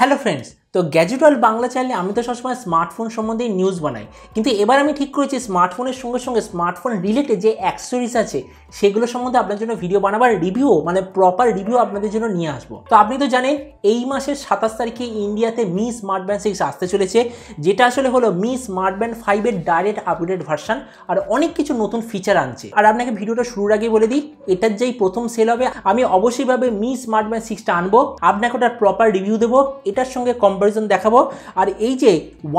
Hello friends, তো gadget world Bangla চ্যানেলে আমি তো সবসময় স্মার্টফোন সম্বন্ধে নিউজ বানাই, কিন্তু এবার আমি ঠিক করেছি স্মার্টফোনের সঙ্গে সঙ্গে স্মার্টফোন রিলেটেড যে অ্যাক্সেসরিজ আছে সেগুলো সম্বন্ধে আপনার জন্য ভিডিও বানাবার রিভিউ মানে প্রপার রিভিউ আপনাদের জন্য নিয়ে আসবো। তো আপনি তো জানেন এই মাসের 27 তারিখে ইন্ডিয়াতে মি স্মার্টব্যান্ড 6 আসতে চলেছে, যেটা আসলে হলো মি স্মার্টব্যান্ড 5 এর ডাইরেক্ট আপডেট ভার্সন আর অনেক কিছু নতুন ফিচার আনছে। আর আপনাকে ভিডিওটা শুরুর আগে বলে দিই, এটার যেই প্রথম সেল হবে আমি অবশ্যইভাবে মি স্মার্টব্যান্ড 6টা আনবো, আপনাকে ওটার প্রপার রিভিউ দেবো, এটার সঙ্গে কম্পারিজন দেখাবো। আর এই যে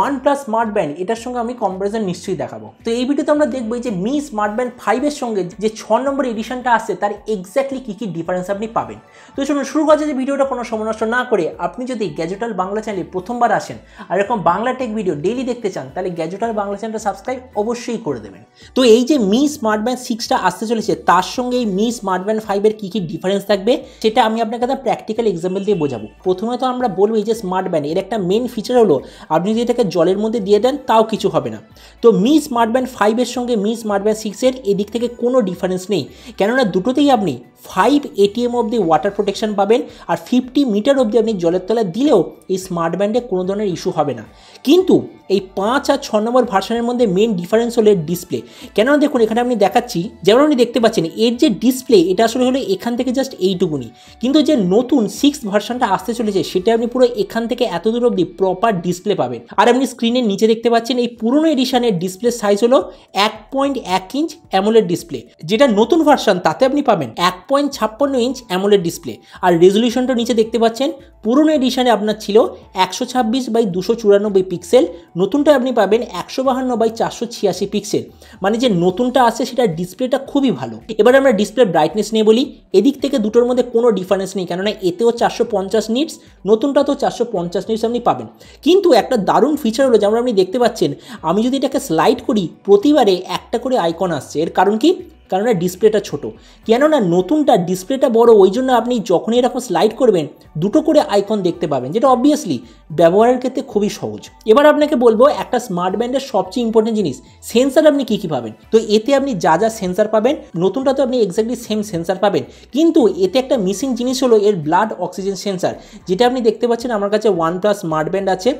OnePlus স্মার্টব্যান্ড এটার সঙ্গে আমি কম্পারিজন নিশ্চয়ই দেখাবো। তো এই ভিডিওতে আমরা দেখবো যে মি স্মার্টব্যান্ড 5 এর সঙ্গে যে 6 নম্বর এডিশনটা আসছে তার এক্স্যাক্টলি কি ডিফারেন্স আপনি পাবেন। তো শুনুন, শুরু করছে যে ভিডিওটা কোনো সময় নষ্ট না করে আপনি যদি গ্যাজেট ওয়ার্ল্ড বাংলা চ্যানেলে প্রথমবার আসেন আর এরকম বাংলা টেক ভিডিও ডেইলি দেখতে চান তাহলে গ্যাজেট ওয়ার্ল্ড বাংলা চ্যানেলটা সাবস্ক্রাইব অবশ্যই করে দেবেন। তো এই যে মি স্মার্টব্যান্ড 6টা আসতে চলেছে তার সঙ্গে এই মি স্মার্টব্যান্ড 5 এর কি ডিফারেন্স থাকবে সেটা আমি আপনাকে একটা প্র্যাকটিক্যাল এক্সাম্পল দিয়ে বোঝাবো। প্রথমে তো আমরা বলবো এই যে স্মার্টব্যান্ড এর একটা মেন ফিচার হলো আপনি যদি এটাকে জলের মধ্যে দিয়ে দেন তাও কিছু হবে না। তো মি স্মার্টব্যান্ড 5 এর সঙ্গে মি স্মার্টব্যান্ড 6 এর এদিক থেকে কোনো ডিফারেন্স নেই, কেননা দুটোতেই আপনি 5 ATM অবধি ওয়াটার প্রোটেকশন পাবেন আর 50 মিটার অবধি আপনি জলের তলায় দিলেও এই স্মার্টব্যান্ডে কোনো ধরনের ইস্যু হবে না। কিন্তু এই 5 আর 6 নম্বর ভার্সনের মধ্যে মেন ডিফারেন্স হলো ডিসপ্লে। কেননা দেখুন এখানে আপনি দেখাচ্ছি, যেমন আপনি দেখতে পাচ্ছেন এর যে ডিসপ্লে এটা আসলে হলো এখান থেকে জাস্ট এইটুকুনি, কিন্তু যে নতুন 6 ভার্সনটা আসতে চলেছে সেটা আপনি পুরো এখান থেকে এত দূর অবধি প্রপার ডিসপ্লে পাবেন। আর আপনি স্ক্রিনের নিচে দেখতে পাচ্ছেন এই পুরনো এডিশনের ডিসপ্লে সাইজ হলো 1.1 ইঞ্চ অ্যামোলেড ডিসপ্লে, যেটা নতুন ভার্সন তাতে আপনি পাবেন 1.56 ইঞ্চ অ্যামোলেড ডিসপ্লে। আর রেজলিউশনটা নিচে দেখতে পাচ্ছেন পুরনো এডিশনে আপনার ছিল 126x294 পিক্সেল, নতুনটা আপনি পাবেন 152x486 পিক্সেল। মানে যে নতুনটা আছে সেটা ডিসপ্লেটা খুবই ভালো। এবার আমরা ডিসপ্লে ব্রাইটনেস নিয়ে বলি, এদিক থেকে দুটোর মধ্যে কোনো ডিফারেন্স নেই, কেননা এতেও 450 নিটস, নতুনটা তো 450 নিটস আপনি পাবেন। কিন্তু একটা দারুণ ফিচার হলো, যেমন আপনি দেখতে পাচ্ছেন আমি যদি এটাকে স্লাইড করি প্রতিবারে একটা করে আইকন আসছে। এর কারণ কি? কারণ ডিসপ্লেটা ছোট, কেননা নতুনটা ডিসপ্লেটা বড়, ওই জন্য আপনি যখনই এরকম স্লাইড করবেন দুটো করে আইকন দেখতে পাবেন, যেটা অবভিয়াসলি ব্যবহারের ক্ষেত্রে খুবই সহজ। এবার আপনাকে বলবো একটা স্মার্ট ব্যান্ডের সবচেয়ে ইম্পর্টেন্ট জিনিস সেন্সার আপনি কি পাবেন। তো এতে আপনি যা যা সেন্সার পাবেন নতুনটা তো আপনি এক্স্যাক্টলি সেম সেন্সার পাবেন, কিন্তু এতে একটা মিসিং জিনিস হলো এর ব্লাড অক্সিজেন সেন্সার, যেটা আপনি দেখতে পাচ্ছেন আমার কাছে OnePlus স্মার্ট ব্যান্ড আছে।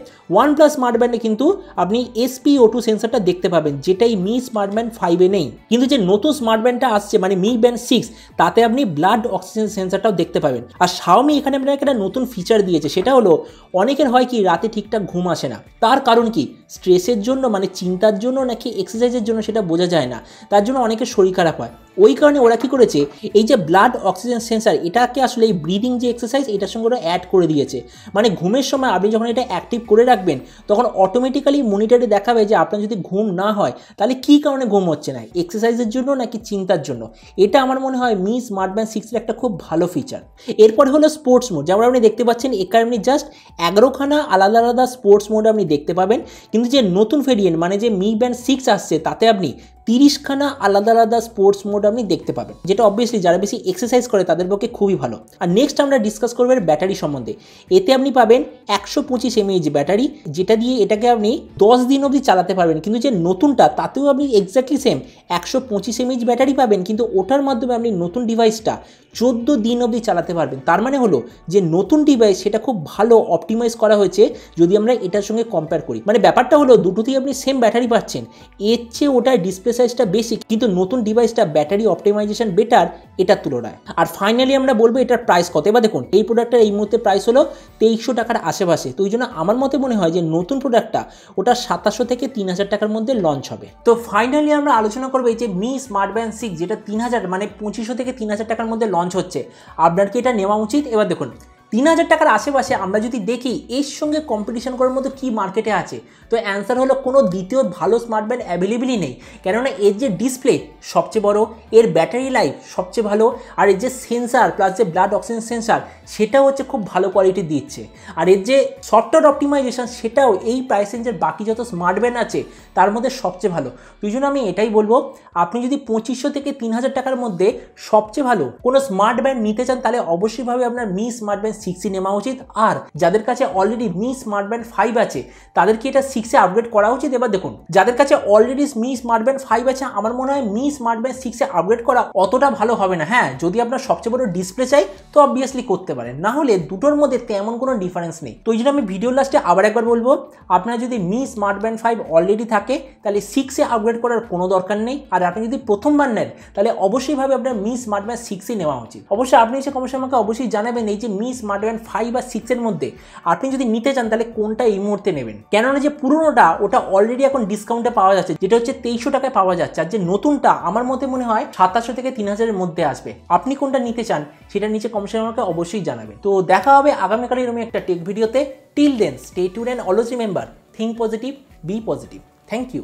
OnePlus স্মার্ট ব্যান্ডে কিন্তু আপনি SpO2 সেন্সারটা দেখতে পাবেন, যেটাই মি স্মার্ট ব্যান্ড 5 এ নেই। কিন্তু যে নতুন স্মার্ট ব্যান্ডটা আসছে মানে মি ব্যান্ড 6 তাতে আপনি ব্লাড অক্সিজেন সেন্সারটাও দেখতে পাবেন। আর xiaomi এখানে আপনাকে একটা নতুন ফিচার দিয়েছে, সেটা হলো অনেকের হয় কি রাতে ঠিকঠাক ঘুম আসে না, তার কারণ কি স্ট্রেসের জন্য মানে চিন্তার জন্য নাকি এক্সারসাইজের জন্য সেটা বোঝা যায় না, তার জন্য অনেকের শরীর খারাপ হয়। ওই কারণে ওরা কি করেছে এই যে ব্লাড অক্সিজেন সেন্সার এটাকে আসলে এই ব্রিদিং যে এক্সারসাইজ এটার সঙ্গে ওরা অ্যাড করে দিয়েছে। মানে ঘুমের সময় আপনি যখন এটা অ্যাক্টিভ করে রাখবেন তখন অটোমেটিক্যালি মনিটরে দেখাবে যে আপনার যদি ঘুম না হয় তাহলে কী কারণে ঘুম হচ্ছে না, এক্সারসাইজের জন্য নাকি চিন্তার জন্য। এটা আমার মনে হয় মি স্মার্টব্যান্ড 6 এর একটা খুব ভালো ফিচার। এরপরে হলো স্পোর্টস মোড, যেমন আপনি দেখতে পাচ্ছেন এখানে আপনি জাস্ট 11খানা আলাদা আলাদা স্পোর্টস মোড আপনি দেখতে পাবেন, কিন্তু যে নতুন ভেরিয়েন্ট মানে যে মি ব্যান্ড 6 আসছে তাতে আপনি 30খানা আলাদা আলাদা স্পোর্টস মোড আপনি দেখতে পাবেন, যেটা অবভিয়াসলি যারা বেশি এক্সারসাইজ করে তাদের পক্ষে খুবই ভালো। আর নেক্সট আমরা ডিসকাস করবো ব্যাটারি সম্বন্ধে। এতে আপনি পাবেন 125 mAh ব্যাটারি, যেটা দিয়ে এটাকে আপনি 10 দিন অবধি চালাতে পারবেন। কিন্তু যে নতুনটা তাতেও আপনি এক্স্যাক্টলি সেম 125 mAh ব্যাটারি পাবেন, কিন্তু ওটার মাধ্যমে আপনি নতুন ডিভাইসটা 14 দিন অবধি চালাতে পারবেন। তার মানে হলো যে নতুন ডিভাইস সেটা খুব ভালো অপটিমাইজ করা হয়েছে যদি আমরা এটার সঙ্গে কম্পেয়ার করি। মানে ব্যাপারটা হলো দুটোতেই আপনি সেম ব্যাটারি পাচ্ছেন, এর চেয়ে ওটার ডিসপ্লে সাইজটা বেশি, কিন্তু নতুন ডিভাইসটা ব্যাটারি অপটিমাইজেশন বেটার এটার তুলনায়। আর ফাইনালি আমরা বলবো এটার প্রাইস কত। এবার দেখুন এই প্রোডাক্টটার এই মুহূর্তে প্রাইস হলো 2300 টাকার আশেপাশে। তো ওই জন্য আমার মতে মনে হয় যে নতুন প্রোডাক্টটা ওটা 2700 থেকে 3000 টাকার মধ্যে লঞ্চ হবে। তো ফাইনালি আমরা আলোচনা করবো এই যে মি স্মার্টব্যান্ড 6 যেটা 3000 মানে 2500 থেকে 3000 টাকার মধ্যে লঞ্চ হচ্ছে, আপনার কি এটা নেওয়া উচিত? এবার দেখুন 3000 টাকার আশেপাশে আমরা যদি দেখি এর সঙ্গে কম্পিটিশন করার মতো কি মার্কেটে আছে, তো অ্যান্সার হলো কোনো দ্বিতীয় ভালো স্মার্টব্যান্ড অ্যাভেলেবেলই নেই। কেননা এর যে ডিসপ্লে সবচেয়ে বড়, এর ব্যাটারি লাইফ সবচেয়ে ভালো, আর এর যে সেন্সার প্লাস যে ব্লাড অক্সিজেন সেন্সার সেটাও হচ্ছে খুব ভালো কোয়ালিটি দিচ্ছে। আর এর যে সফটওয়্যার অপটিমাইজেশন সেটাও এই প্রাইস রেঞ্জের বাকি যত স্মার্টব্যান্ড আছে তার মধ্যে সবচেয়ে ভালো। তো এই জন্য আমি এটাই বলবো, আপনি যদি 2500 থেকে 3000 টাকার মধ্যে সবচেয়ে ভালো কোনো স্মার্টব্যান্ড নিতে চান তাহলে অবশ্যইভাবে আপনার মি স্মার্টব্যান্ড 6E নেওয়া উচিত, আর যাদের কাছে অলরেডি মি স্মার্ট ব্যান্ড 5 আছে তাদের কি এটা 6 এ আপগ্রেড করা উচিত? এবার দেখুন, যাদের কাছে অলরেডি মি স্মার্ট ব্যান্ড 5 আছে আমার মনে হয় মি স্মার্ট ব্যান্ড 6 এ আপগ্রেড করা অতটা ভালো হবে না। হ্যাঁ, যদি আপনার সবচেয়ে বড় ডিসপ্লে চাই তো অবভিয়াসলি করতে পারেন, না হলে দুটোর মধ্যে তেমন কোনো ডিফারেন্স নেই। তো এই জন্য আমি ভিডিও লাস্টে আবার একবার বলবো, আপনার যদি মি স্মার্ট ব্যান্ড 5 অলরেডি থাকে তাহলে 6 এ আপগ্রেড করার কোনো দরকার নেই, আর আপনি যদি প্রথমবার নেন তাহলে অবশ্যই ভাবে আপনার মি স্মার্ট ব্যান্ড 6 নেওয়া উচিত। অবশ্যই আপনি এসে কমেন্টে আমাকে অবশ্যই জানাবেন এই যে মি স্মার্ট ব্যান্ড 5 আর 6 এর মধ্যে আপনি যদি নিতে চান তাহলে কোনটা এই মুহূর্তে নেবেন। কেননা যে পুরোনোটা ওটা অলরেডি এখন ডিসকাউন্টে পাওয়া যাচ্ছে, যেটা হচ্ছে 2300 টাকায় পাওয়া যাচ্ছে, আর যে নতুনটা আমার মতে মনে হয় 2700 থেকে 3000 এর মধ্যে আসবে। আপনি কোনটা নিতে চান সেটা নিচে কমেন্টে আমাকে অবশ্যই জানাবেন। তো দেখা হবে আগামীকাল এরকম একটা টেক ভিডিওতে। Till then stay tuned and always remember, think positive, be positive. Thank you.